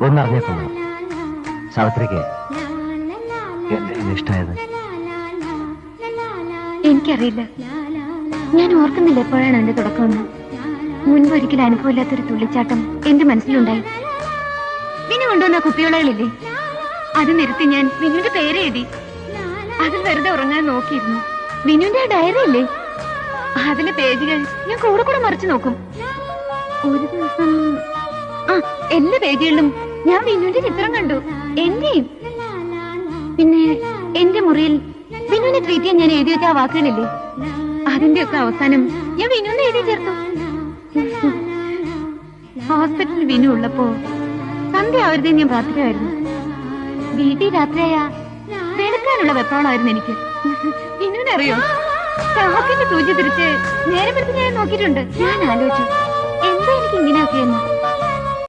ഒന്നറിഞ്ഞേക്കുന്നു. സാവിത്രിക്ക് എന്തെങ്കിലും ഇഷ്ടമായത്? എനിക്കറിയില്ല. ഞാൻ ഓർക്കുന്നില്ല എപ്പോഴാണ് എന്റെ തുടക്കമെന്ന്. മുൻപൊരിക്കലും അനുഭവമില്ലാത്തൊരു തുള്ളിച്ചാട്ടം എന്റെ മനസ്സിലുണ്ടായി. വിനു കൊണ്ടുവന്ന കുപ്പിയോളകളില്ലേ, അത് നിർത്തി ഞാൻ വിനുവിന്റെ പേര് എഴുതി. അതിൽ വെറുതെ ഉറങ്ങാൻ നോക്കിയിരുന്നു. വിനുവിന്റെ ആ ഡയറി ഇല്ലേ, അതിലെ പേജുകൾ ഞാൻ കൂടെ കൂടെ മറിച്ചു നോക്കും. ഒരു ദിവസം എല്ലാ പേജുകളിലും ഞാൻ വിനുവിന്റെ ചിത്രം കണ്ടു, എന്റെയും. പിന്നെ എന്റെ മുറിയിൽ വിനുവിനെ ട്രീറ്റ് ചെയ്യാൻ ഞാൻ എഴുതി വെച്ച ആ വാക്കുകളില്ലേ, അതിന്റെ ഒക്കെ അവസാനം ഞാൻ വിനുവിനെ എഴുതി ചേർത്തു. ഹോസ്പിറ്റലിൽ വിനു ഉള്ളപ്പോ സന്ധ്യ ആവരുതേ ഞാൻ പ്രാർത്ഥിക്കുമായിരുന്നു. വീട്ടിൽ രാത്രിയായ വെളുക്കാനുള്ള വെപ്രോളമായിരുന്നു എനിക്ക്. വിനുവിനറിയോ, സ്റ്റാഫിന്റെ സൂചി തിരിച്ച് നേരെ പിടിച്ച് ഞാൻ നോക്കിയിട്ടുണ്ട്. ഞാൻ ആലോചിച്ചു, എന്താ എനിക്ക് ഇങ്ങനെയൊക്കെയെന്ന്.